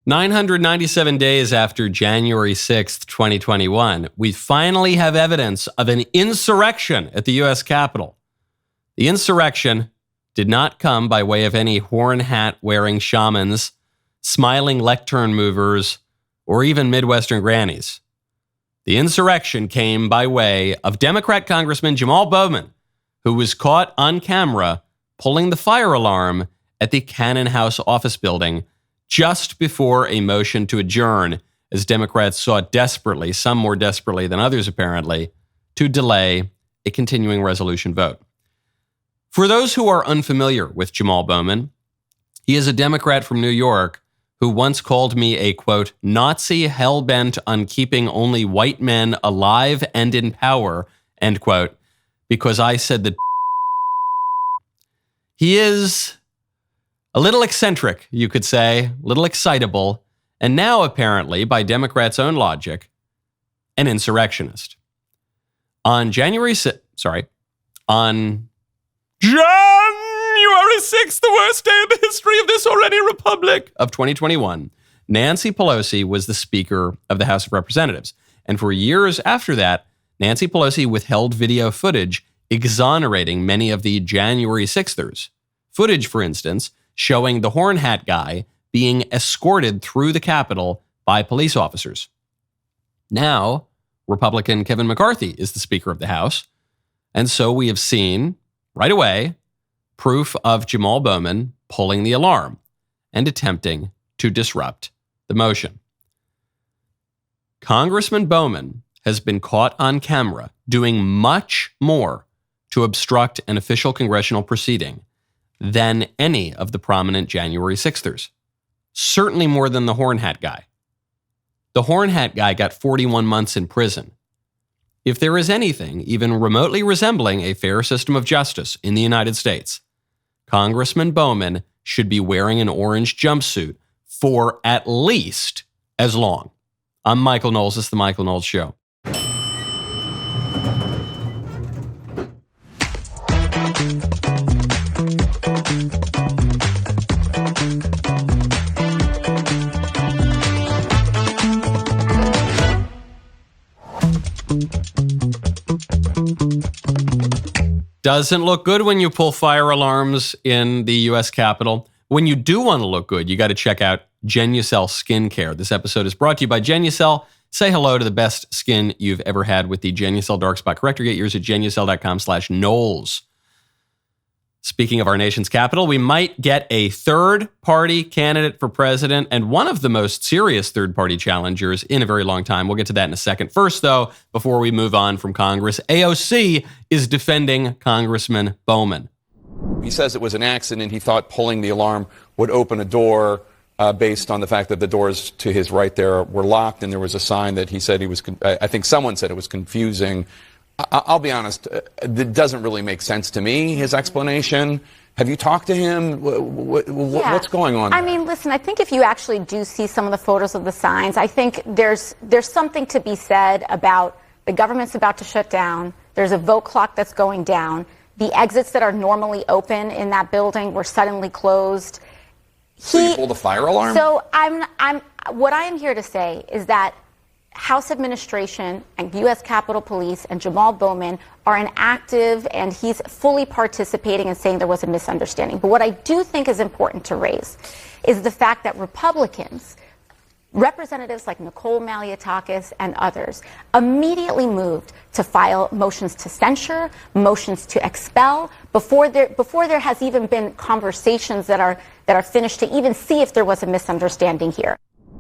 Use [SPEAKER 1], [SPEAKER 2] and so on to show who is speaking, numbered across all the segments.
[SPEAKER 1] 997 days after January 6th, 2021, we finally have evidence of an insurrection at the U.S. Capitol. The insurrection did not come by way of any horn hat-wearing shamans, smiling lectern movers, or even Midwestern grannies. The insurrection came by way of Democrat Congressman Jamal Bowman, who was caught on camera pulling the fire alarm at the Cannon House office building just before a motion to adjourn, as Democrats sought desperately, some more desperately than others apparently, to delay a continuing resolution vote. For those who are unfamiliar with Jamal Bowman, he is a Democrat from New York who once called me a, quote, Nazi hell-bent on keeping only white men alive and in power, end quote, because I said that. He is a little eccentric, you could say, a little excitable, and now apparently, by Democrats' own logic, an insurrectionist. On January 6th, the worst day in the history of this already republic of 2021, Nancy Pelosi was the Speaker of the House of Representatives. And for years after that, Nancy Pelosi withheld video footage exonerating many of the January 6thers. Footage, for instance, showing the horn hat guy being escorted through the Capitol by police officers. Now, Republican Kevin McCarthy is the Speaker of the House. And so we have seen, right away, proof of Jamal Bowman pulling the alarm and attempting to disrupt the motion. Congressman Bowman has been caught on camera doing much more to obstruct an official congressional proceeding than any of the prominent January 6thers. Certainly more than the horn hat guy. The horn hat guy got 41 months in prison. If there is anything even remotely resembling a fair system of justice in the United States, Congressman Bowman should be wearing an orange jumpsuit for at least as long. I'm Michael Knowles. This is The Michael Knowles Show. Doesn't look good when you pull fire alarms in the U.S. Capitol. When you do want to look good, you got to check out jAnUaRy skincare. This episode is brought to you by jAnUaRy. Say hello to the best skin you've ever had with the jAnUaRy Dark Spot Corrector. Get yours at jAnUaRy.com/Knowles. Speaking of our nation's capital, we might get a third-party candidate for president and one of the most serious third-party challengers in a very long time. We'll get to that in a second. First, though, before we move on from Congress, AOC is defending Congressman Bowman.
[SPEAKER 2] He says it was an accident. He thought pulling the alarm would open a door based on the fact that the doors to his right there were locked, and there was a sign that he said he was, I think someone said it was confusing. I'll be honest, it doesn't really make sense to me, his explanation. Have you talked to him? What's going on there?
[SPEAKER 3] I mean, listen, I think if you actually do see some of the photos of the signs, I think there's something to be said about the government's about to shut down. There's a vote clock that's going down. The exits that are normally open in that building were suddenly closed.
[SPEAKER 2] So you pulled the fire alarm?
[SPEAKER 3] So what I am here to say is that House administration and U.S. Capitol Police and Jamal Bowman are an active, and he's fully participating in saying there was a misunderstanding. But what I do think is important to raise is the fact that Republicans, representatives like Nicole Malliotakis and others, immediately moved to file motions to censure, motions to expel, before there has even been conversations that are finished to even see if there was a misunderstanding here.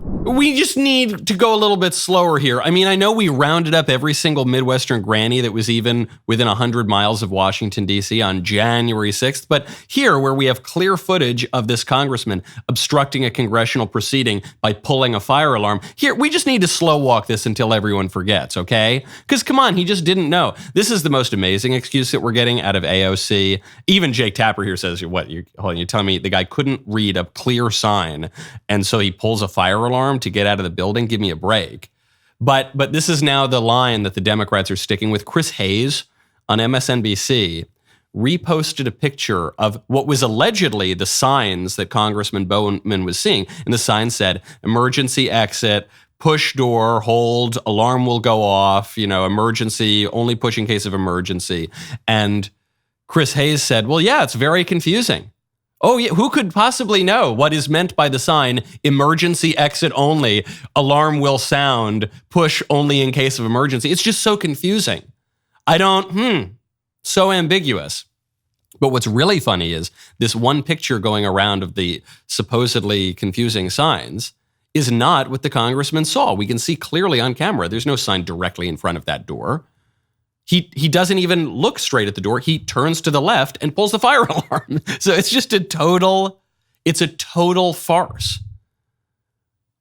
[SPEAKER 1] We just need to go a little bit slower here. I mean, I know we rounded up every single Midwestern granny that was even within 100 miles of Washington, D.C. on January 6th. But here, where we have clear footage of this congressman obstructing a congressional proceeding by pulling a fire alarm, here, we just need to slow walk this until everyone forgets, okay? Because, come on, he just didn't know. This is the most amazing excuse that we're getting out of AOC. Even Jake Tapper here says, what, you're telling me the guy couldn't read a clear sign, and so he pulls a fire alarm to get out of the building? Give me a break. But this is now the line that the Democrats are sticking with. Chris Hayes on MSNBC reposted a picture of what was allegedly the signs that Congressman Bowman was seeing. And the sign said, emergency exit, push door, hold, alarm will go off, emergency, only push in case of emergency. And Chris Hayes said, well, yeah, it's very confusing. Oh, yeah, who could possibly know what is meant by the sign, emergency exit only, alarm will sound, push only in case of emergency? It's just so confusing. So ambiguous. But what's really funny is this one picture going around of the supposedly confusing signs is not what the congressman saw. We can see clearly on camera, there's no sign directly in front of that door. He doesn't even look straight at the door. He turns to the left and pulls the fire alarm. So it's just a total farce.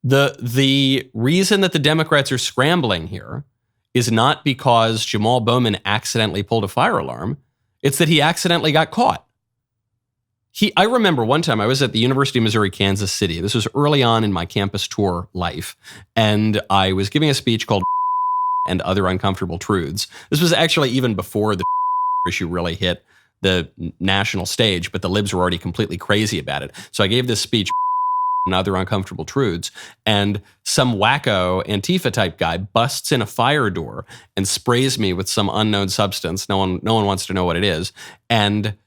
[SPEAKER 1] The reason that the Democrats are scrambling here is not because Jamal Bowman accidentally pulled a fire alarm. It's that he accidentally got caught. I remember one time I was at the University of Missouri, Kansas City. This was early on in my campus tour life. And I was giving a speech called and Other Uncomfortable Truths. This was actually even before the issue really hit the national stage, but the Libs were already completely crazy about it. So I gave this speech and Other Uncomfortable Truths, and some wacko Antifa type guy busts in a fire door and sprays me with some unknown substance. No one wants to know what it is. And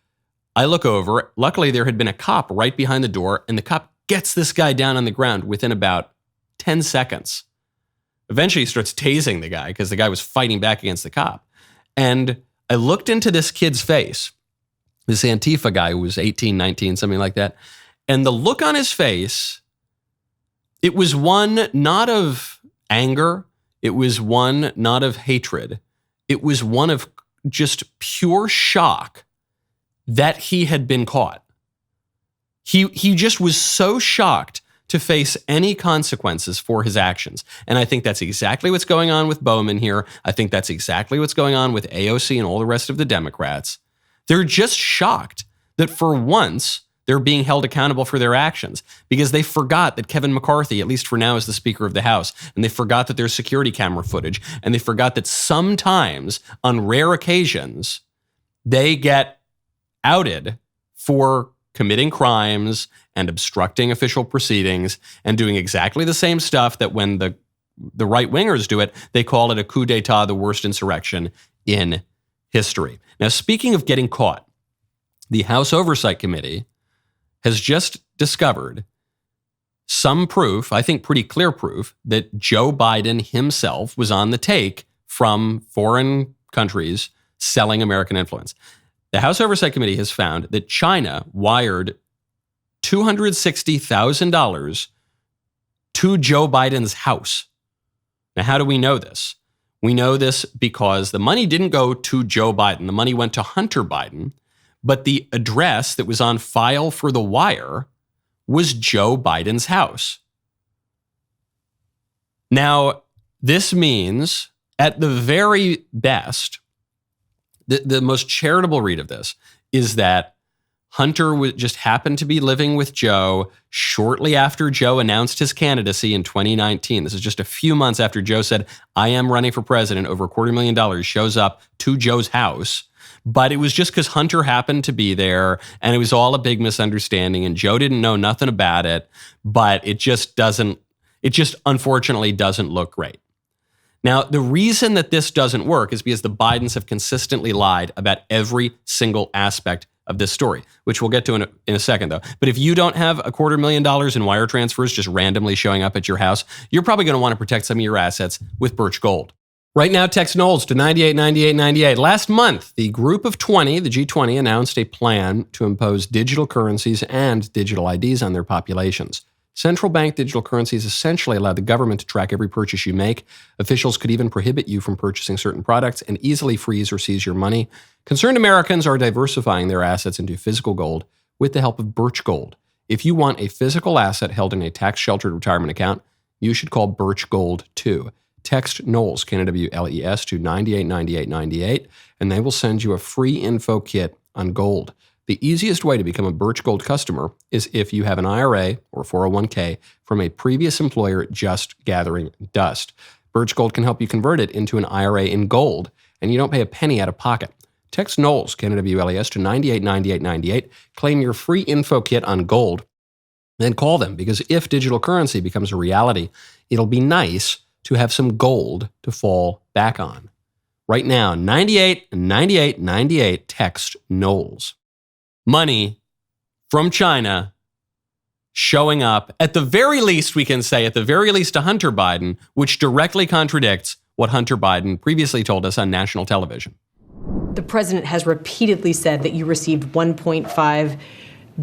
[SPEAKER 1] I look over. Luckily, there had been a cop right behind the door, and the cop gets this guy down on the ground within about 10 seconds. Eventually, he starts tasing the guy because the guy was fighting back against the cop. And I looked into this kid's face, this Antifa guy who was 18, 19, something like that. And the look on his face, it was one not of anger. It was one not of hatred. It was one of just pure shock that he had been caught. He just was so shocked to face any consequences for his actions. And I think that's exactly what's going on with Bowman here. I think that's exactly what's going on with AOC and all the rest of the Democrats. They're just shocked that for once they're being held accountable for their actions because they forgot that Kevin McCarthy, at least for now, is the Speaker of the House. And they forgot that there's security camera footage. And they forgot that sometimes, on rare occasions, they get outed for committing crimes and obstructing official proceedings and doing exactly the same stuff that when the right-wingers do it, they call it a coup d'etat, the worst insurrection in history. Now, speaking of getting caught, the House Oversight Committee has just discovered some proof, I think pretty clear proof, that Joe Biden himself was on the take from foreign countries selling American influence. The House Oversight Committee has found that China wired $260,000 to Joe Biden's house. Now, how do we know this? We know this because the money didn't go to Joe Biden. The money went to Hunter Biden, but the address that was on file for the wire was Joe Biden's house. Now, this means, at the very best, the most charitable read of this is that Hunter just happened to be living with Joe shortly after Joe announced his candidacy in 2019. This is just a few months after Joe said, I am running for president, over $250,000 shows up to Joe's house. But it was just because Hunter happened to be there, and it was all a big misunderstanding, and Joe didn't know nothing about it, but it just unfortunately doesn't look great. Now, the reason that this doesn't work is because the Bidens have consistently lied about every single aspect of this story, which we'll get to in a second, though. But if you don't have $250,000 in wire transfers just randomly showing up at your house, you're probably going to want to protect some of your assets with Birch Gold. Right now, text Knowles to 989898. Last month, the Group of 20, the G20, announced a plan to impose digital currencies and digital IDs on their populations. Central bank digital currencies essentially allow the government to track every purchase you make. Officials could even prohibit you from purchasing certain products and easily freeze or seize your money. Concerned Americans are diversifying their assets into physical gold with the help of Birch Gold. If you want a physical asset held in a tax-sheltered retirement account, you should call Birch Gold too. Text Knowles, Knowles, to 989898, and they will send you a free info kit on gold. The easiest way to become a Birch Gold customer is if you have an IRA or 401k from a previous employer just gathering dust. Birch Gold can help you convert it into an IRA in gold, and you don't pay a penny out of pocket. Text Knowles, K-N-W-L-E-S, to 989898. Claim your free info kit on gold. Then call them, because if digital currency becomes a reality, it'll be nice to have some gold to fall back on. Right now, 989898, text Knowles. Money from China showing up, at the very least, we can say, at the very least, to Hunter Biden, which directly contradicts what Hunter Biden previously told us on national television.
[SPEAKER 4] The president has repeatedly said that you received $1.5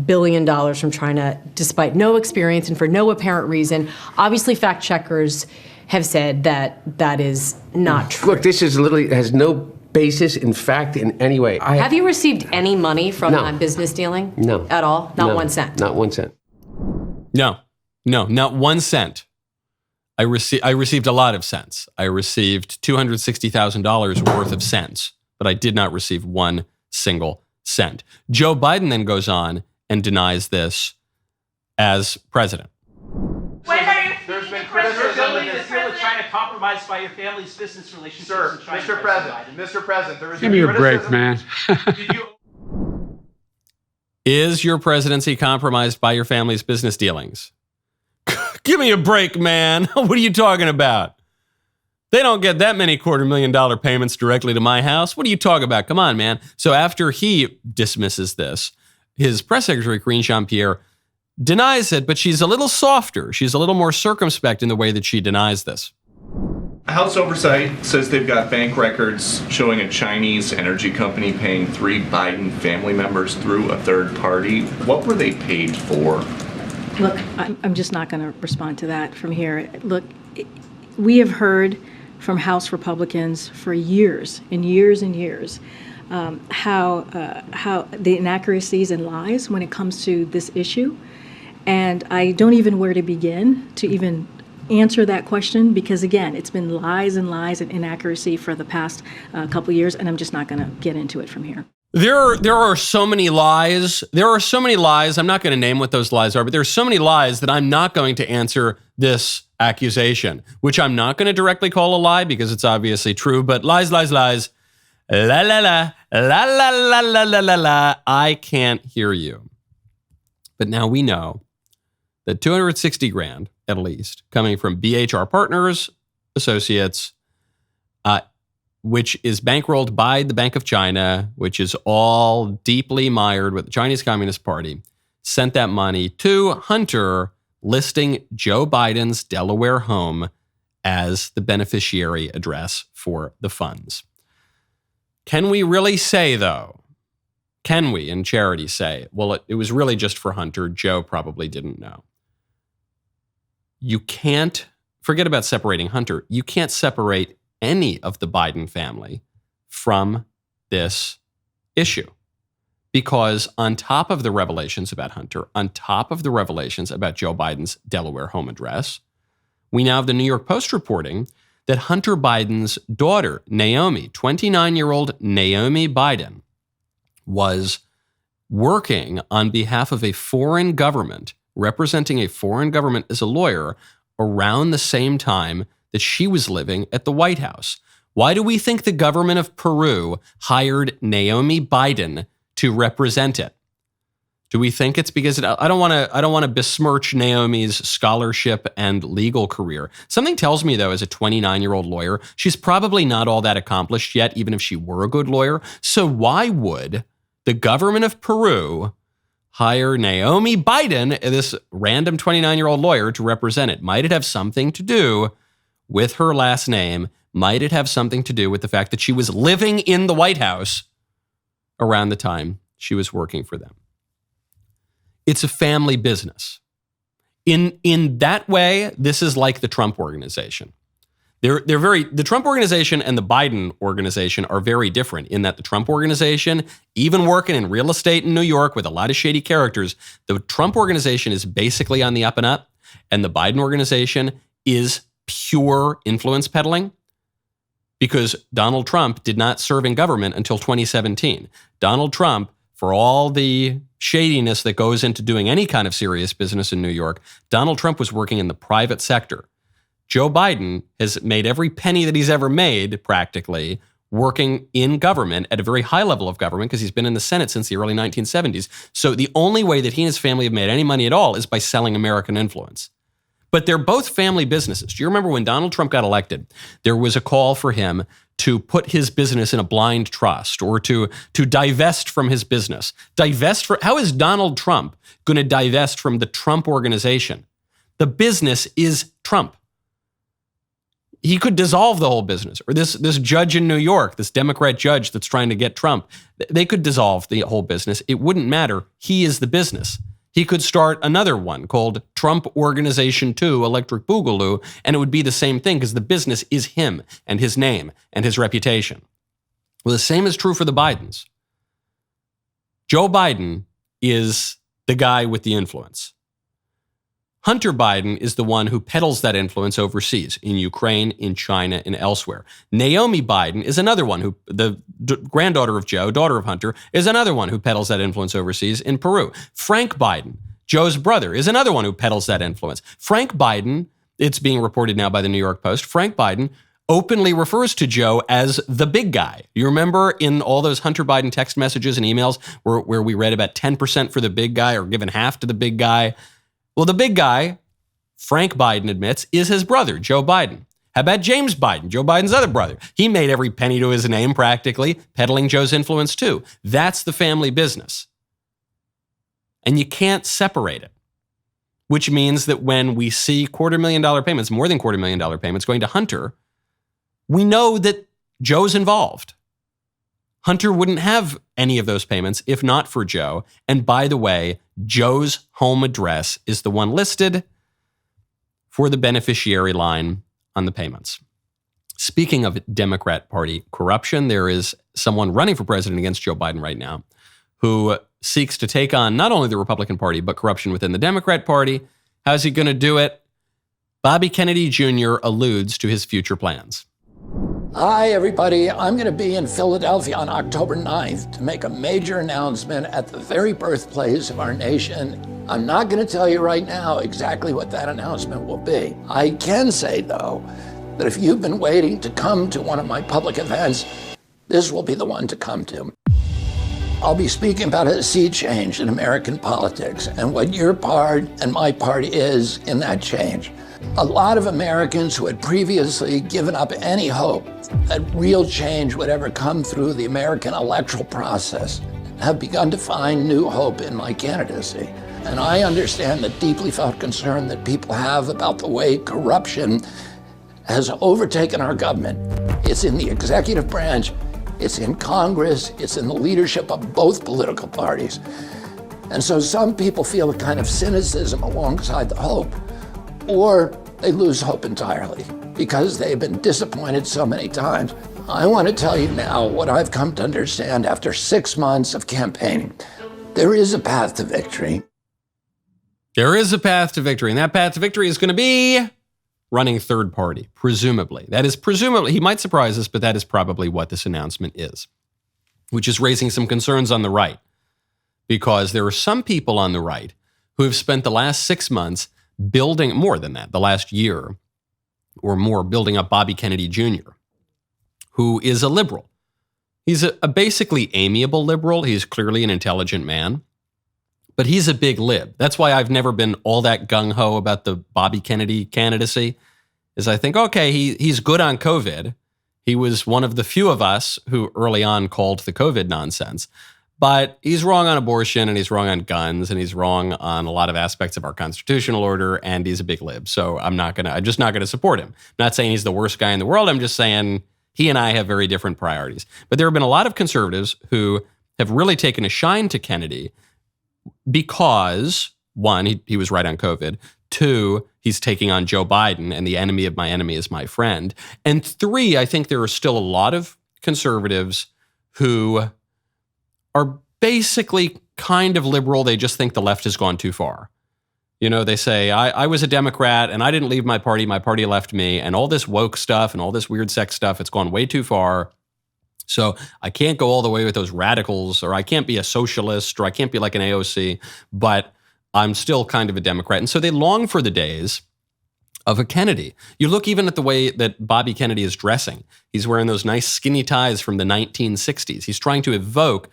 [SPEAKER 4] billion from China despite no experience and for no apparent reason. Obviously, fact checkers have said that that is not true.
[SPEAKER 5] Look, this is literally has no basis in fact in any way.
[SPEAKER 4] Have you received any money from that business dealing?
[SPEAKER 5] No.
[SPEAKER 4] At all? Not 1 cent?
[SPEAKER 5] Not 1 cent.
[SPEAKER 1] No, not 1 cent. I received a lot of cents. I received $260,000 worth of cents, but I did not receive one single cent. Joe Biden then goes on and denies this as president.
[SPEAKER 6] There's been criticism that this deal with China compromised by your family's business relationships. Sir, Mr. President, there is
[SPEAKER 7] Give me a break, man.
[SPEAKER 1] Is your presidency compromised by your family's business dealings? Give me a break, man. What are you talking about? They don't get that many $250,000 payments directly to my house. What are you talking about? Come on, man. So after he dismisses this, his press secretary, Karine Jean-Pierre, denies it, but she's a little softer. She's a little more circumspect in the way that she denies this.
[SPEAKER 8] House Oversight says they've got bank records showing a Chinese energy company paying 3 Biden family members through a third party. What were they paid for?
[SPEAKER 9] Look, I'm just not going to respond to that from here. Look, we have heard from House Republicans for years and years and years how the inaccuracies and lies when it comes to this issue. And I don't even know where to begin to even answer that question, because again, it's been lies and lies and inaccuracy for the past couple of years, and I'm just not going to get into it from here.
[SPEAKER 1] There are so many lies. There are so many lies. I'm not going to name what those lies are, but there are so many lies that I'm not going to answer this accusation, which I'm not going to directly call a lie because it's obviously true, but lies, lies, lies. La, la, la, la, la, la, la, la, la, la. I can't hear you. But now we know that $260,000, at least, coming from BHR Partners Associates, which is bankrolled by the Bank of China, which is all deeply mired with the Chinese Communist Party, sent that money to Hunter, listing Joe Biden's Delaware home as the beneficiary address for the funds. Can we really say, though, can we in charity say, well, it was really just for Hunter, Joe probably didn't know? You can't, forget about separating Hunter, you can't separate any of the Biden family from this issue. Because on top of the revelations about Hunter, on top of the revelations about Joe Biden's Delaware home address, we now have the New York Post reporting that Hunter Biden's daughter, Naomi, 29-year-old Naomi Biden, was working on behalf of a foreign government, representing a foreign government as a lawyer around the same time that she was living at the White House. Why do we think the government of Peru hired Naomi Biden to represent it? Do we think it's because I don't want to besmirch Naomi's scholarship and legal career. Something tells me, though, as a 29-year-old lawyer, she's probably not all that accomplished yet, even if she were a good lawyer. So why would the government of Peru hire Naomi Biden, this random 29-year-old lawyer, to represent it? Might it have something to do with her last name? Might it have something to do with the fact that she was living in the White House around the time she was working for them? It's a family business. In that way, this is like the Trump organization. The Trump organization and the Biden organization are very different in that the Trump organization, even working in real estate in New York with a lot of shady characters, the Trump organization is basically on the up and up, and the Biden organization is pure influence peddling, because Donald Trump did not serve in government until 2017. Donald Trump, for all the shadiness that goes into doing any kind of serious business in New York, Donald Trump was working in the private sector. Joe Biden has made every penny that he's ever made, practically, working in government at a very high level of government because he's been in the Senate since the early 1970s. So the only way that he and his family have made any money at all is by selling American influence. But they're both family businesses. Do you remember when Donald Trump got elected, there was a call for him to put his business in a blind trust or to divest from his business? How is Donald Trump going to divest from the Trump organization? The business is Trump. He could dissolve the whole business. Or this judge in New York, this Democrat judge that's trying to get Trump, they could dissolve the whole business. It wouldn't matter. He is the business. He could start another one called Trump Organization 2 Electric Boogaloo, and it would be the same thing because the business is him and his name and his reputation. Well, the same is true for the Bidens. Joe Biden is the guy with the influence. Hunter Biden is the one who peddles that influence overseas, in Ukraine, in China, and elsewhere. Naomi Biden is another one who, the granddaughter of Joe, daughter of Hunter, is another one who peddles that influence overseas in Peru. Frank Biden, Joe's brother, is another one who peddles that influence. Frank Biden, it's being reported now by the New York Post, Frank Biden openly refers to Joe as the big guy. You remember in all those Hunter Biden text messages and emails where we read about 10% for the big guy or giving half to the big guy? Well, the big guy, Frank Biden admits, is his brother, Joe Biden. How about James Biden, Joe Biden's other brother? He made every penny to his name practically, peddling Joe's influence too. That's the family business. And you can't separate it, which means that when we see $250,000 payments, more than $250,000 payments going to Hunter, we know that Joe's involved. Hunter wouldn't have any of those payments if not for Joe. And by the way, Joe's home address is the one listed for the beneficiary line on the payments. Speaking of Democrat Party corruption, there is someone running for president against Joe Biden right now who seeks to take on not only the Republican Party, but corruption within the Democrat Party. How's he going to do it? Bobby Kennedy Jr. alludes to his future plans.
[SPEAKER 7] Hi, everybody. I'm going to be in Philadelphia on October 9th to make a major announcement at the very birthplace of our nation. I'm not going to tell you right now exactly what that announcement will be. I can say, though, that if you've been waiting to come to one of my public events, this will be the one to come to. I'll be speaking about a sea change in American politics and what your part and my part is in that change. A lot of Americans who had previously given up any hope that real change would ever come through the American electoral process have begun to find new hope in my candidacy. And I understand the deeply felt concern that people have about the way corruption has overtaken our government. It's in the executive branch, it's in Congress, it's in the leadership of both political parties. And so some people feel a kind of cynicism alongside the hope, or they lose hope entirely because they've been disappointed so many times. I want to tell you now what I've come to understand after 6 months of campaigning. There is a path to victory.
[SPEAKER 1] There is a path to victory, and that path to victory is going to be running third party, presumably. That is presumably, he might surprise us, but that is probably what this announcement is, which is raising some concerns on the right, because there are some people on the right who have spent the last 6 months building, more than that, the last year or more, building up Bobby Kennedy Jr., who is a liberal. He's a basically amiable liberal. He's clearly an intelligent man, but he's a big lib. That's why I've never been all that gung-ho about the Bobby Kennedy candidacy, is I think, okay, he's good on COVID. He was one of the few of us who early on called the COVID nonsense. But he's wrong on abortion, and he's wrong on guns, and he's wrong on a lot of aspects of our constitutional order, and he's a big lib. So I'm just not gonna support him. I'm not saying he's the worst guy in the world. I'm just saying he and I have very different priorities. But there have been a lot of conservatives who have really taken a shine to Kennedy because, one, he was right on COVID. Two, he's taking on Joe Biden, and the enemy of my enemy is my friend. And three, I think there are still a lot of conservatives who are basically kind of liberal. They just think the left has gone too far. You know, they say, I was a Democrat and I didn't leave my party left me, and all this woke stuff and all this weird sex stuff, it's gone way too far. So I can't go all the way with those radicals, or I can't be a socialist, or I can't be like an AOC, but I'm still kind of a Democrat. And so they long for the days of a Kennedy. You look even at the way that Bobby Kennedy is dressing. He's wearing those nice skinny ties from the 1960s. He's trying to evoke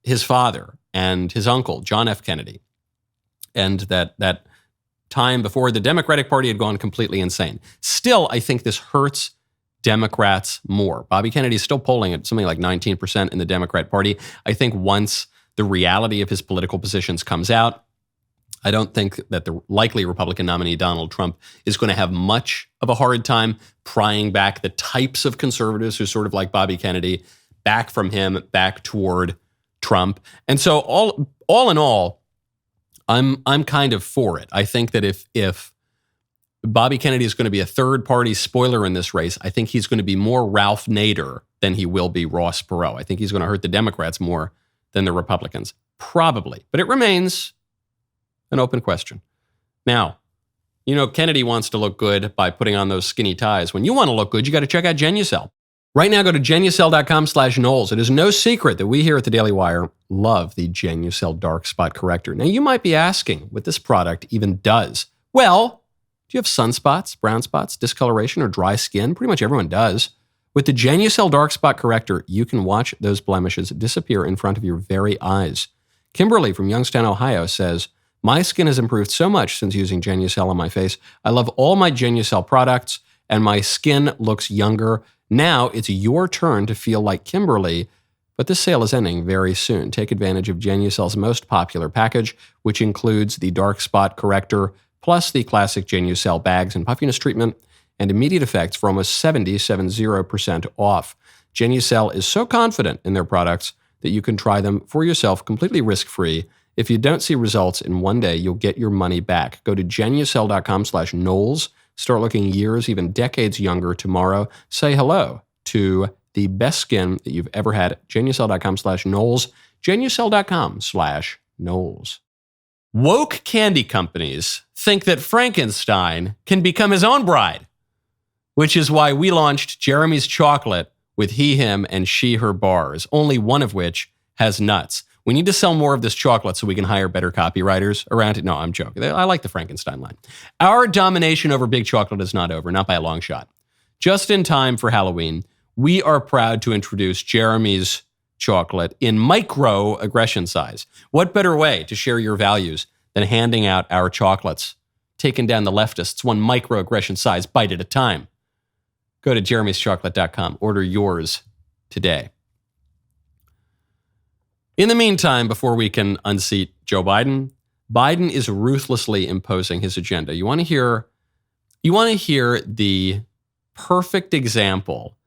[SPEAKER 1] his father and his uncle, John F. Kennedy, and that time before the Democratic Party had gone completely insane. Still, I think this hurts Democrats more. Bobby Kennedy is still polling at something like 19% in the Democrat Party. I think once the reality of his political positions comes out, I don't think that the likely Republican nominee, Donald Trump, is going to have much of a hard time prying back the types of conservatives who sort of like Bobby Kennedy back from him, back toward Trump. And so all in all, I'm kind of for it. I think that if Bobby Kennedy is going to be a third-party spoiler in this race, I think he's going to be more Ralph Nader than he will be Ross Perot. I think he's going to hurt the Democrats more than the Republicans. Probably. But it remains an open question. Now, Kennedy wants to look good by putting on those skinny ties. When you want to look good, you got to check out jAnUcell. Right now, go to jAnUcell.com/Knowles. It is no secret that we here at the Daily Wire love the jAnUcell Dark Spot Corrector. Now, you might be asking what this product even does. Well, do you have sunspots, brown spots, discoloration, or dry skin? Pretty much everyone does. With the jAnUcell Dark Spot Corrector, you can watch those blemishes disappear in front of your very eyes. Kimberly from Youngstown, Ohio says, my skin has improved so much since using jAnUcell on my face. I love all my jAnUcell products, and my skin looks younger. Now it's your turn to feel like Kimberly, but this sale is ending very soon. Take advantage of jAnUcell's most popular package, which includes the Dark Spot Corrector, plus the classic jAnUcell bags and puffiness treatment, and immediate effects for almost 70% off. jAnUcell is so confident in their products that you can try them for yourself completely risk-free. If you don't see results in one day, you'll get your money back. Go to jAnUcell.com/Knowles. Start looking years, even decades younger tomorrow. Say hello to the best skin that you've ever had. jAnUcell.com/Knowles. jAnUcell.com/Knowles. Woke candy companies think that Frankenstein can become his own bride, which is why we launched Jeremy's Chocolate with he, him, and she, her bars, only one of which has nuts. We need to sell more of this chocolate so we can hire better copywriters around it. No, I'm joking. I like the Frankenstein line. Our domination over big chocolate is not over, not by a long shot. Just in time for Halloween, we are proud to introduce Jeremy's Chocolate in micro-aggression size. What better way to share your values than handing out our chocolates, taking down the leftists one micro-aggression size bite at a time? Go to jeremyschocolate.com. Order yours today. In the meantime, before we can unseat Joe Biden, Biden is ruthlessly imposing his agenda. You want to hear the perfect example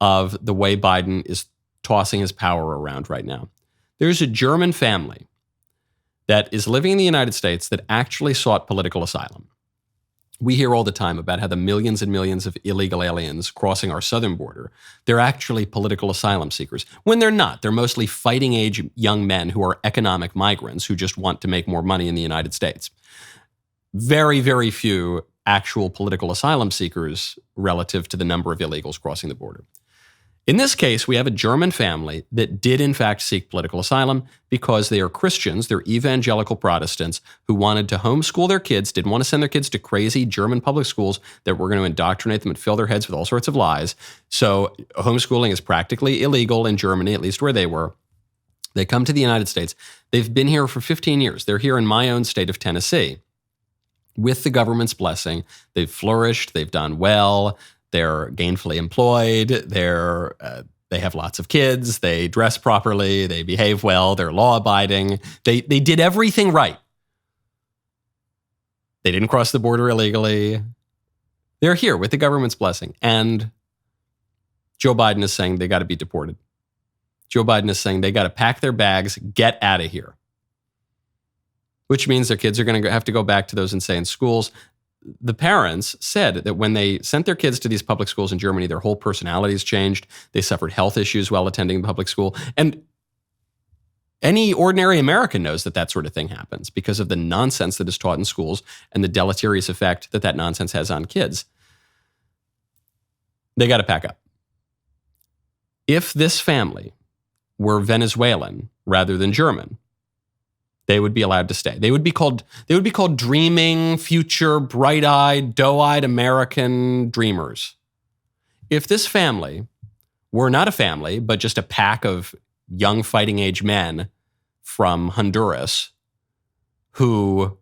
[SPEAKER 1] of the way Biden is tossing his power around right now. There's a German family that is living in the United States that actually sought political asylum. We hear all the time about how the millions and millions of illegal aliens crossing our southern border, they're actually political asylum seekers. When they're not, they're mostly fighting age young men who are economic migrants who just want to make more money in the United States. Very, very few actual political asylum seekers relative to the number of illegals crossing the border. In this case, we have a German family that did in fact seek political asylum because they are Christians, they're evangelical Protestants who wanted to homeschool their kids, didn't want to send their kids to crazy German public schools that were going to indoctrinate them and fill their heads with all sorts of lies. So homeschooling is practically illegal in Germany, at least where they were. They come to the United States. They've been here for 15 years. They're here in my own state of Tennessee. With the government's blessing, they've flourished, they've done well. They're gainfully employed, they have lots of kids, they dress properly, they behave well, they're law-abiding. They did everything right. They didn't cross the border illegally. They're here with the government's blessing. And Joe Biden is saying they got to be deported. Joe Biden is saying they got to pack their bags, get out of here. Which means their kids are going to have to go back to those insane schools. The parents said that when they sent their kids to these public schools in Germany, their whole personalities changed. They suffered health issues while attending public school. And any ordinary American knows that that sort of thing happens because of the nonsense that is taught in schools and the deleterious effect that that nonsense has on kids. They got to pack up. If this family were Venezuelan rather than German, They would be allowed to stay. They would be called dreaming, future, bright-eyed, doe-eyed American dreamers. If this family were not a family, but just a pack of young fighting-age men from Honduras who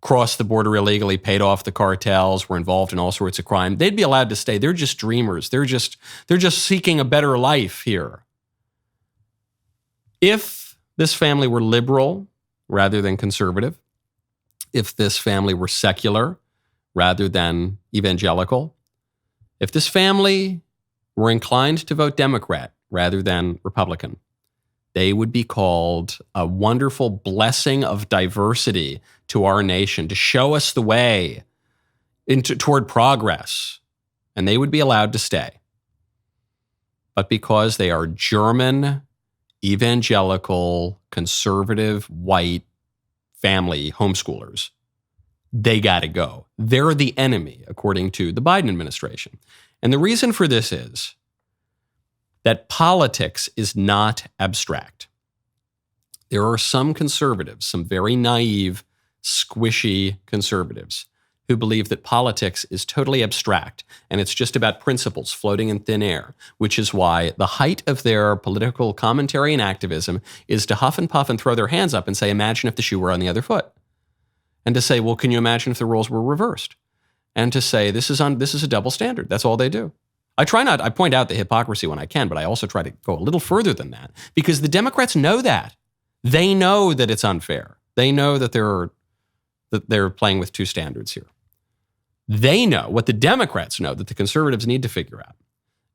[SPEAKER 1] crossed the border illegally, paid off the cartels, were involved in all sorts of crime, they'd be allowed to stay. They're just dreamers. They're just seeking a better life here. If this family were liberal rather than conservative, if this family were secular rather than evangelical, if this family were inclined to vote Democrat rather than Republican, they would be called a wonderful blessing of diversity to our nation, to show us the way toward progress, and they would be allowed to stay. But because they are German, evangelical, conservative, white family homeschoolers, they got to go. They're the enemy, according to the Biden administration. And the reason for this is that politics is not abstract. There are some conservatives, some very naive, squishy conservatives, who believe that politics is totally abstract and it's just about principles floating in thin air, which is why the height of their political commentary and activism is to huff and puff and throw their hands up and say, imagine if the shoe were on the other foot. And to say, well, can you imagine if the roles were reversed? And to say, this is a double standard. That's all they do. I point out the hypocrisy when I can, but I also try to go a little further than that because the Democrats know that. They know that it's unfair. They know that they're playing with two standards here. They know, what the Democrats know that the conservatives need to figure out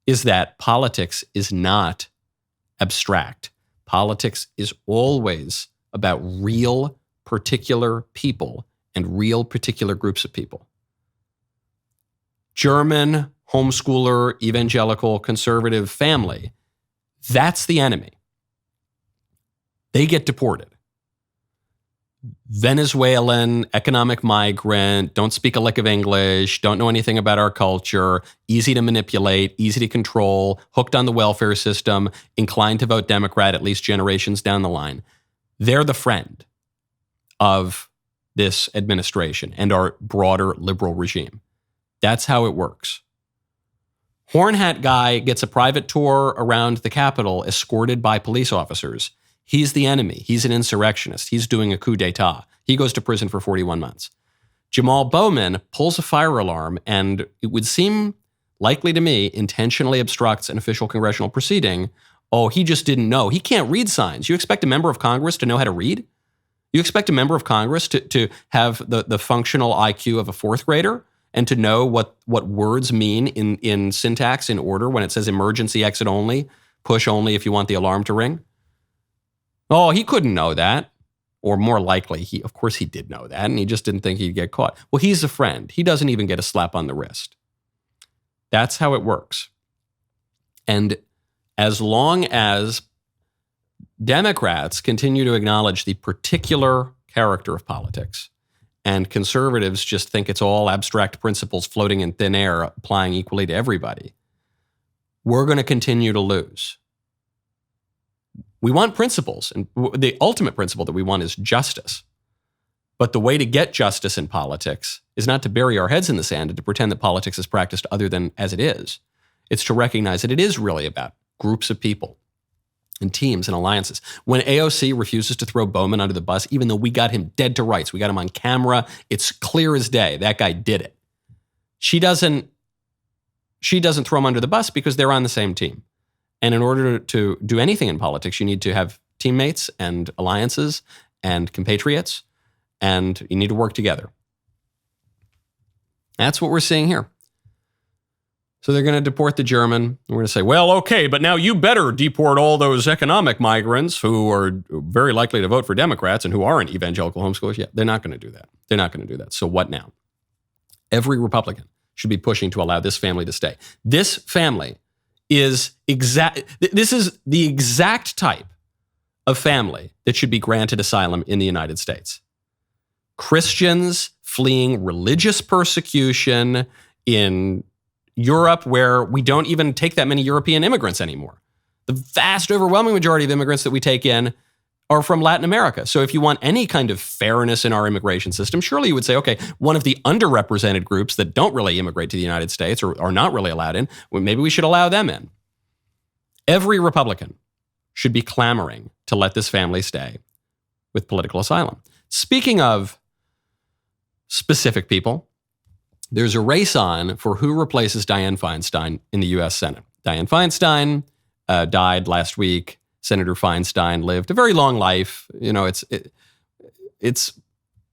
[SPEAKER 1] is that politics is not abstract. Politics is always about real particular people and real particular groups of people. German, homeschooler, evangelical, conservative family, that's the enemy. They get deported. Venezuelan, economic migrant, don't speak a lick of English, don't know anything about our culture, easy to manipulate, easy to control, hooked on the welfare system, inclined to vote Democrat at least generations down the line. They're the friend of this administration and our broader liberal regime. That's how it works. Horn hat guy gets a private tour around the Capitol escorted by police officers. He's the enemy. He's an insurrectionist. He's doing a coup d'etat. He goes to prison for 41 months. Jamal Bowman pulls a fire alarm and it would seem likely to me intentionally obstructs an official congressional proceeding. Oh, he just didn't know. He can't read signs. You expect a member of Congress to know how to read? You expect a member of Congress to have the functional IQ of a fourth grader and to know what words mean in syntax, in order, when it says emergency exit only, push only if you want the alarm to ring? Oh, he couldn't know that. Or more likely, of course he did know that, and he just didn't think he'd get caught. Well, he's a friend. He doesn't even get a slap on the wrist. That's how it works. And as long as Democrats continue to acknowledge the particular character of politics, and conservatives just think it's all abstract principles floating in thin air, applying equally to everybody, we're going to continue to lose. We want principles, and the ultimate principle that we want is justice. But the way to get justice in politics is not to bury our heads in the sand and to pretend that politics is practiced other than as it is. It's to recognize that it is really about groups of people and teams and alliances. When AOC refuses to throw Bowman under the bus, even though we got him dead to rights, we got him on camera, it's clear as day, that guy did it. She doesn't throw him under the bus because they're on the same team. And in order to do anything in politics, you need to have teammates and alliances and compatriots, and you need to work together. That's what we're seeing here. So they're going to deport the German. We're going to say, well, okay, but now you better deport all those economic migrants who are very likely to vote for Democrats and who aren't evangelical homeschoolers. Yeah, they're not going to do that. They're not going to do that. So what now? Every Republican should be pushing to allow this family to stay. This family is this is the exact type of family that should be granted asylum in the United States. Christians fleeing religious persecution in Europe, where we don't even take that many European immigrants anymore. The vast overwhelming majority of immigrants that we take in are from Latin America. So if you want any kind of fairness in our immigration system, surely you would say, okay, one of the underrepresented groups that don't really immigrate to the United States or are not really allowed in, well, maybe we should allow them in. Every Republican should be clamoring to let this family stay with political asylum. Speaking of specific people, there's a race on for who replaces Dianne Feinstein in the U.S. Senate. Dianne Feinstein died last week. Senator Feinstein lived a very long life. You know, it's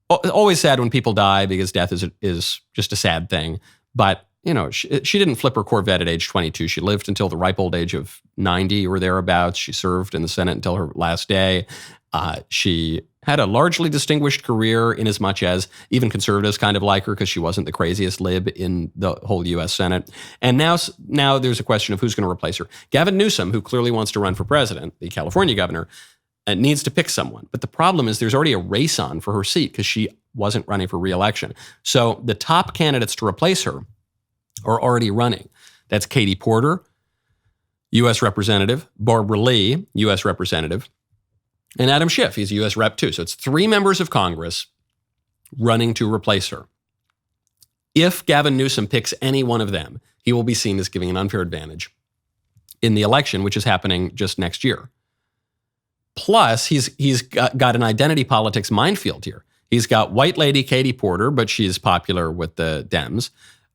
[SPEAKER 1] always sad when people die because death is just a sad thing. But, you know, she didn't flip her Corvette at age 22. She lived until the ripe old age of 90 or thereabouts. She served in the Senate until her last day. She had a largely distinguished career in as much as even conservatives kind of like her because she wasn't the craziest lib in the whole U.S. Senate. And now there's a question of who's going to replace her. Gavin Newsom, who clearly wants to run for president, the California governor, needs to pick someone. But the problem is there's already a race on for her seat because she wasn't running for re-election. So the top candidates to replace her are already running. That's Katie Porter, U.S. Representative, Barbara Lee, U.S. Representative, and Adam Schiff, he's a U.S. Rep too. So it's 3 members of Congress running to replace her. If Gavin Newsom picks any one of them, he will be seen as giving an unfair advantage in the election, which is happening just next year. Plus, he's got an identity politics minefield here. He's got white lady Katie Porter, but she's popular with the Dems.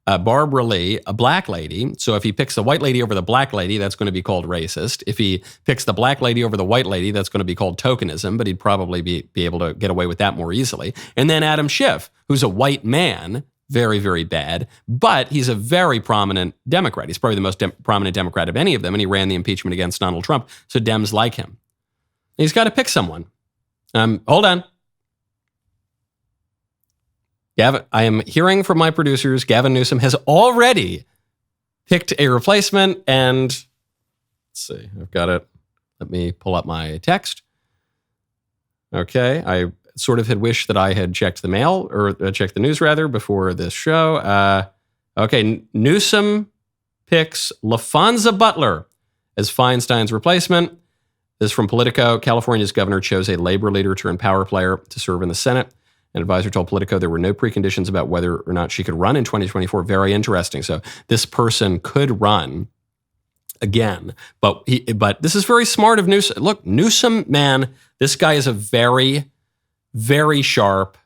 [SPEAKER 1] Barbara Lee, a black lady. So if he picks the white lady over the black lady, that's going to be called racist. If he picks the black lady over the white lady, that's going to be called tokenism, but he'd probably be able to get away with that more easily. And then Adam Schiff, who's a white man, very, very bad, but he's a very prominent Democrat. He's probably the most prominent Democrat of any of them, and he ran the impeachment against Donald Trump, so Dems like him. He's got to pick someone. Hold on. Gavin, I am hearing from my producers, Gavin Newsom has already picked a replacement, and let's see, I've got it. Let me pull up my text. Okay, I sort of had wished that I had checked the mail, or checked the news rather, before this show. Okay, Newsom picks LaFonza Butler as Feinstein's replacement. This is from Politico. California's governor chose a labor leader turned power player to serve in the Senate. An advisor told Politico there were no preconditions about whether or not she could run in 2024. Very interesting. So this person could run again, but this is very smart of Newsom. Look, Newsom, man, this guy is a very, very sharp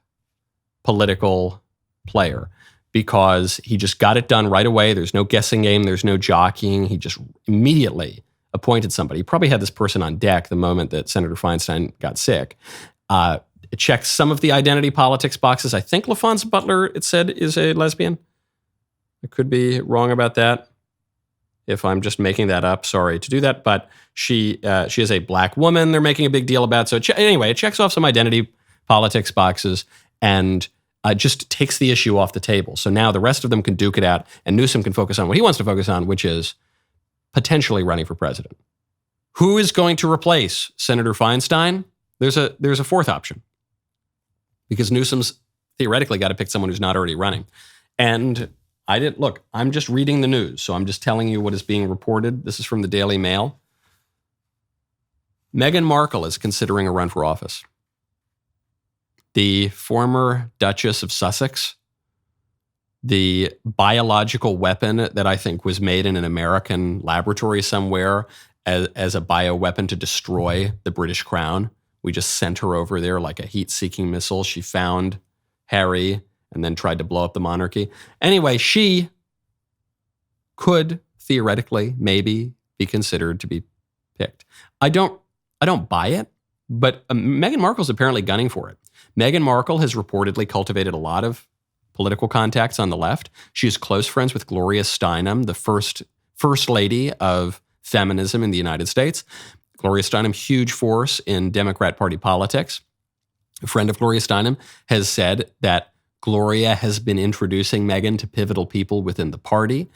[SPEAKER 1] political player because he just got it done right away. There's no guessing game. There's no jockeying. He just immediately appointed somebody. He probably had this person on deck the moment that Senator Feinstein got sick. It checks some of the identity politics boxes. I think LaFonza Butler, it said, is a lesbian. I could be wrong about that. If I'm just making that up, sorry to do that. But she is a black woman they're making a big deal about. So anyway, it checks off some identity politics boxes and just takes the issue off the table. So now the rest of them can duke it out and Newsom can focus on what he wants to focus on, which is potentially running for president. Who is going to replace Senator Feinstein? There's a fourth option. Because Newsom's theoretically got to pick someone who's not already running. And I'm just reading the news, so I'm just telling you what is being reported. This is from the Daily Mail. Meghan Markle is considering a run for office. The former Duchess of Sussex, the biological weapon that I think was made in an American laboratory somewhere as a bioweapon to destroy the British crown. We just sent her over there like a heat-seeking missile. She found Harry and then tried to blow up the monarchy. Anyway, she could theoretically maybe be considered to be picked. I don't buy it, but Meghan Markle's apparently gunning for it. Meghan Markle has reportedly cultivated a lot of political contacts on the left. She is close friends with Gloria Steinem, the first lady of feminism in the United States. Gloria Steinem, huge force in Democrat Party politics. A friend of Gloria Steinem has said that Gloria has been introducing Meghan to pivotal people within the party.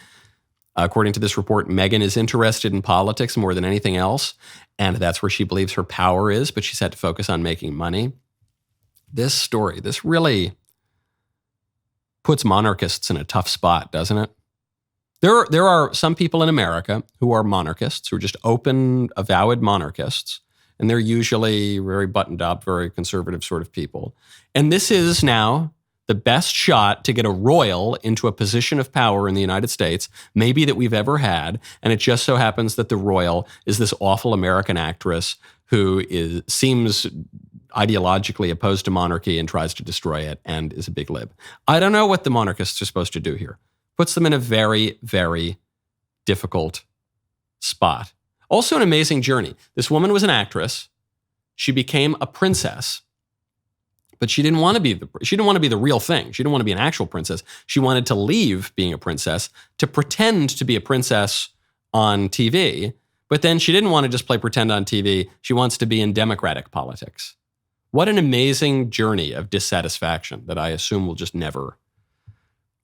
[SPEAKER 1] According to this report, Meghan is interested in politics more than anything else, and that's where she believes her power is, but she's had to focus on making money. This story, this really puts monarchists in a tough spot, doesn't it? There are some people in America who are monarchists, who are just open, avowed monarchists, And they're usually very buttoned up, very conservative sort of people. And this is now the best shot to get a royal into a position of power in the United States, maybe that we've ever had. And it just so happens that the royal is this awful American actress who seems ideologically opposed to monarchy and tries to destroy it and is a big lib. I don't know what the monarchists are supposed to do here. Puts them in a very, very difficult spot. Also an amazing journey. This woman was an actress. She became a princess, but she didn't want to be the real thing. She didn't want to be an actual princess. She wanted to leave being a princess to pretend to be a princess on TV. But then she didn't want to just play pretend on TV. She wants to be in democratic politics. What an amazing journey of dissatisfaction that I assume will just never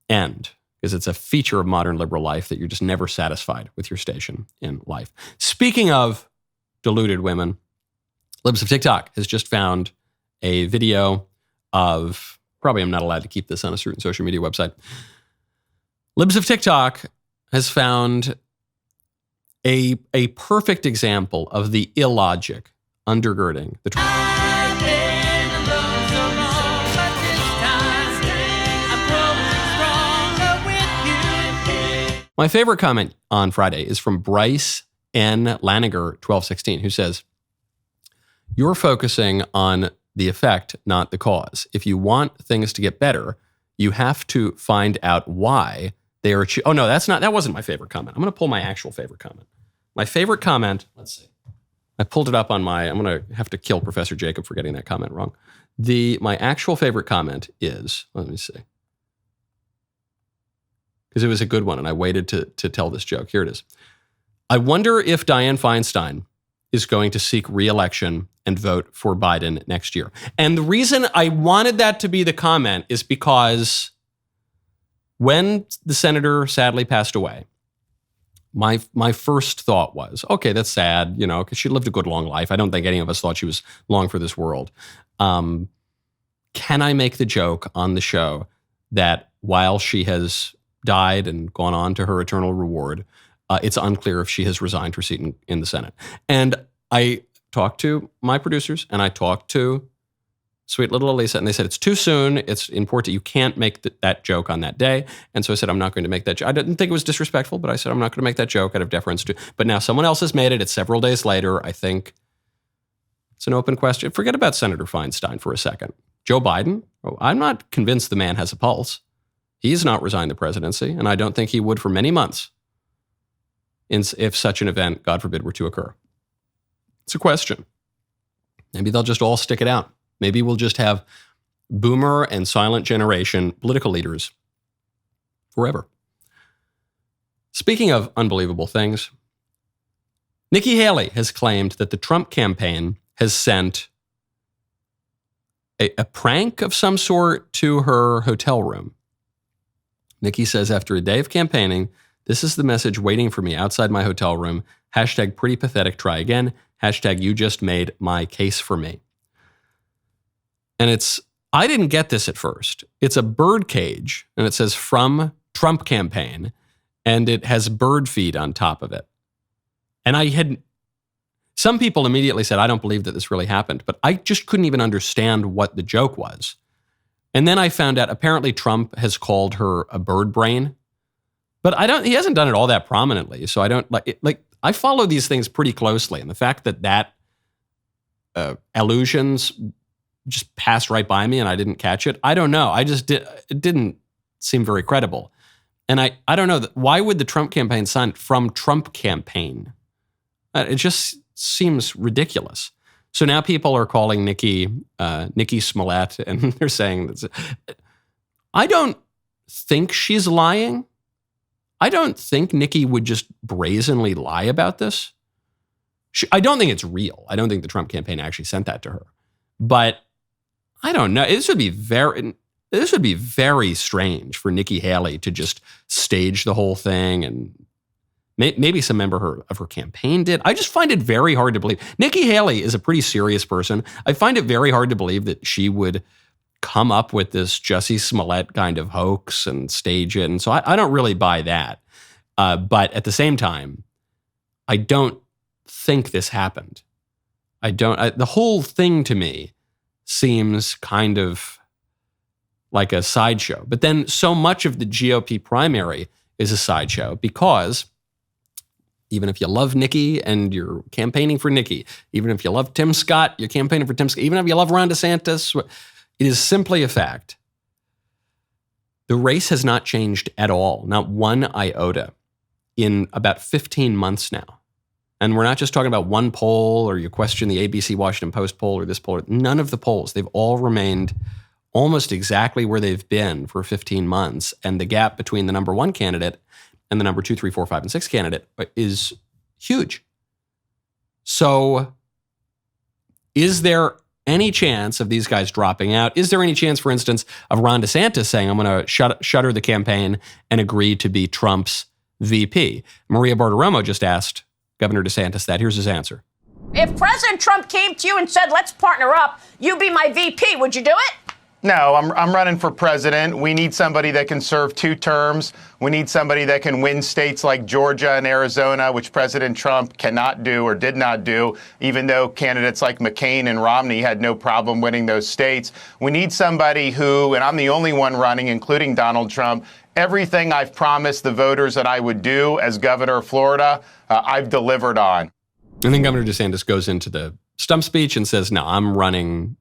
[SPEAKER 1] end, because it's a feature of modern liberal life that you're just never satisfied with your station in life. Speaking of deluded women, Libs of TikTok has just found a video of, probably I'm not allowed to keep this on a certain social media website. Libs of TikTok has found a perfect example of the illogic undergirding the My favorite comment on Friday is from Bryce N. Laniger 1216, who says, "You're focusing on the effect, not the cause. If you want things to get better, you have to find out why they are." Oh no, that wasn't my favorite comment. I'm going to pull my actual favorite comment. My favorite comment. Let's see. I pulled it up on I'm going to have to kill Professor Jacob for getting that comment wrong. My actual favorite comment is, let me see, because it was a good one, and I waited to tell this joke. Here it is. "I wonder if Dianne Feinstein is going to seek re-election and vote for Biden next year." And the reason I wanted that to be the comment is because when the senator sadly passed away, my first thought was, okay, that's sad, because she lived a good long life. I don't think any of us thought she was long for this world. Can I make the joke on the show that while she has died and gone on to her eternal reward, it's unclear if she has resigned her seat in the Senate? And I talked to my producers and I talked to sweet little Elisa, and they said, it's too soon. It's important. You can't make that joke on that day. And so I said, I'm not going to make that joke. I didn't think it was disrespectful, but I said, I'm not going to make that joke out of deference to. But now someone else has made it. It's several days later. I think it's an open question. Forget about Senator Feinstein for a second. Joe Biden, I'm not convinced the man has a pulse. He's not resigned the presidency, and I don't think he would for many months if such an event, God forbid, were to occur. It's a question. Maybe they'll just all stick it out. Maybe we'll just have boomer and silent generation political leaders forever. Speaking of unbelievable things, Nikki Haley has claimed that the Trump campaign has sent a prank of some sort to her hotel room. Nikki says, after a day of campaigning, this is the message waiting for me outside my hotel room. Hashtag pretty pathetic, try again. Hashtag you just made my case for me. And I didn't get this at first. It's a bird cage, and it says from Trump campaign, and it has bird feed on top of it. And some people immediately said, I don't believe that this really happened, but I just couldn't even understand what the joke was. And then I found out apparently Trump has called her a bird brain, but he hasn't done it all that prominently. So I don't I follow these things pretty closely. And the fact that allusions just passed right by me and I didn't catch it, I don't know. It didn't seem very credible. And I don't know, why would the Trump campaign sign from Trump campaign? It just seems ridiculous. So now people are calling Nikki Smollett, and they're saying, I don't think she's lying. I don't think Nikki would just brazenly lie about this. I don't think it's real. I don't think the Trump campaign actually sent that to her. But I don't know. This would be very strange for Nikki Haley to just stage the whole thing, and maybe some member of her campaign did. I just find it very hard to believe. Nikki Haley is a pretty serious person. I find it very hard to believe that she would come up with this Jussie Smollett kind of hoax and stage it. And so I don't really buy that. But at the same time, I don't think this happened. the whole thing to me seems kind of like a sideshow. But then so much of the GOP primary is a sideshow because even if you love Nikki and you're campaigning for Nikki, even if you love Tim Scott, you're campaigning for Tim Scott, even if you love Ron DeSantis, it is simply a fact. The race has not changed at all, not one iota, in about 15 months now. And we're not just talking about one poll or you question the ABC Washington Post poll or this poll. None of the polls. They've all remained almost exactly where they've been for 15 months. And the gap between the number one candidate and the number 2, 3, 4, 5, and 6 candidate is huge. So is there any chance of these guys dropping out? Is there any chance, for instance, of Ron DeSantis saying, I'm going to shutter the campaign and agree to be Trump's VP? Maria Bartiromo just asked Governor DeSantis that. Here's his answer.
[SPEAKER 10] If President Trump came to you and said, let's partner up, you be my VP, would you do it?
[SPEAKER 11] No, I'm running for president. We need somebody that can serve 2 terms. We need somebody that can win states like Georgia and Arizona, which President Trump cannot do or did not do, even though candidates like McCain and Romney had no problem winning those states. We need somebody who, and I'm the only one running, including Donald Trump, everything I've promised the voters that I would do as governor of Florida, I've delivered on.
[SPEAKER 1] And then Governor DeSantis goes into the stump speech and says, no, I'm running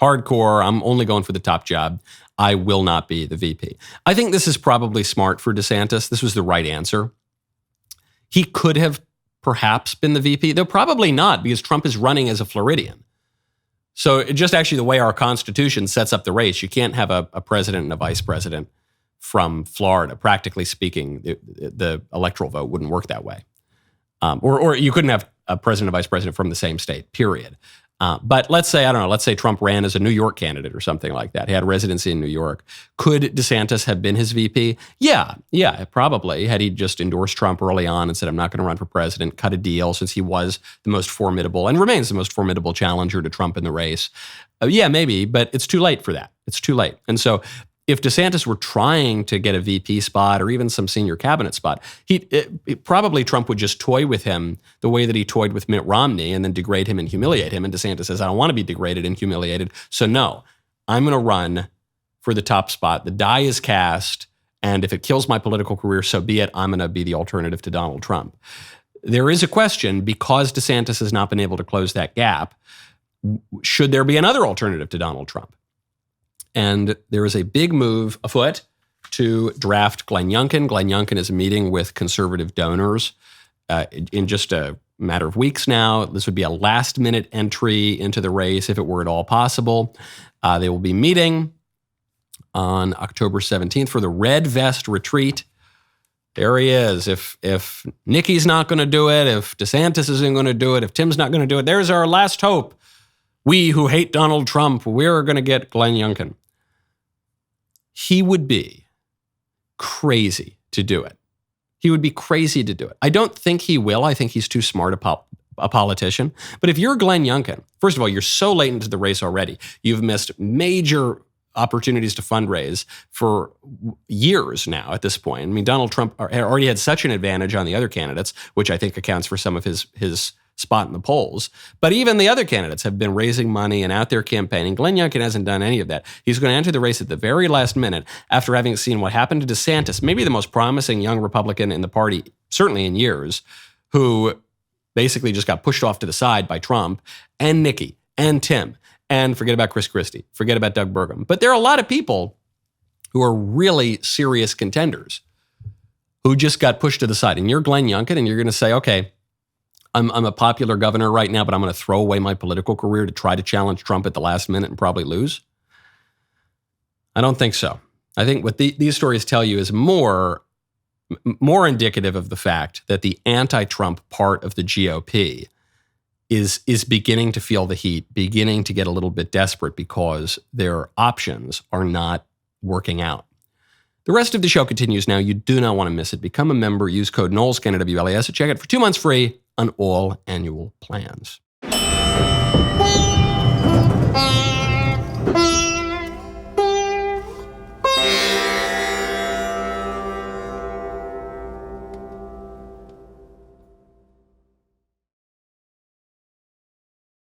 [SPEAKER 1] hardcore. I'm only going for the top job. I will not be the VP. I think this is probably smart for DeSantis. This was the right answer. He could have perhaps been the VP, though probably not, because Trump is running as a Floridian. So it just actually the way our Constitution sets up the race, you can't have a president and a vice president from Florida. Practically speaking, the electoral vote wouldn't work that way. Or you couldn't have a president and vice president from the same state, period. But let's say Trump ran as a New York candidate or something like that. He had residency in New York. Could DeSantis have been his VP? Yeah, probably. Had he just endorsed Trump early on and said, I'm not going to run for president, cut a deal since he was the most formidable and remains the most formidable challenger to Trump in the race. Yeah, maybe, but it's too late for that. It's too late. And so if DeSantis were trying to get a VP spot or even some senior cabinet spot, probably Trump would just toy with him the way that he toyed with Mitt Romney and then degrade him and humiliate him. And DeSantis says, I don't want to be degraded and humiliated. So no, I'm going to run for the top spot. The die is cast. And if it kills my political career, so be it. I'm going to be the alternative to Donald Trump. There is a question, because DeSantis has not been able to close that gap, should there be another alternative to Donald Trump? And there is a big move afoot to draft Glenn Youngkin. Glenn Youngkin is meeting with conservative donors in just a matter of weeks now. This would be a last-minute entry into the race if it were at all possible. They will be meeting on October 17th for the Red Vest Retreat. There he is. If Nikki's not going to do it, if DeSantis isn't going to do it, if Tim's not going to do it, there's our last hope. We who hate Donald Trump, we're going to get Glenn Youngkin. He would be crazy to do it. He would be crazy to do it. I don't think he will. I think he's too smart a politician. But if you're Glenn Youngkin, first of all, you're so late into the race already. You've missed major opportunities to fundraise for years now at this point. I mean, Donald Trump already had such an advantage on the other candidates, which I think accounts for some of his spot in the polls. But even the other candidates have been raising money and out there campaigning. Glenn Youngkin hasn't done any of that. He's going to enter the race at the very last minute after having seen what happened to DeSantis, maybe the most promising young Republican in the party, certainly in years, who basically just got pushed off to the side by Trump, and Nikki, and Tim, and forget about Chris Christie, forget about Doug Burgum. But there are a lot of people who are really serious contenders who just got pushed to the side. And you're Glenn Youngkin, and you're going to say, okay, I'm a popular governor right now, but I'm going to throw away my political career to try to challenge Trump at the last minute and probably lose? I don't think so. I think what these stories tell you is more indicative of the fact that the anti-Trump part of the GOP is beginning to feel the heat, beginning to get a little bit desperate because their options are not working out. The rest of the show continues now. You do not want to miss it. Become a member. Use code Knowles, KNWLAS, to check it for 2 months free on all annual plans.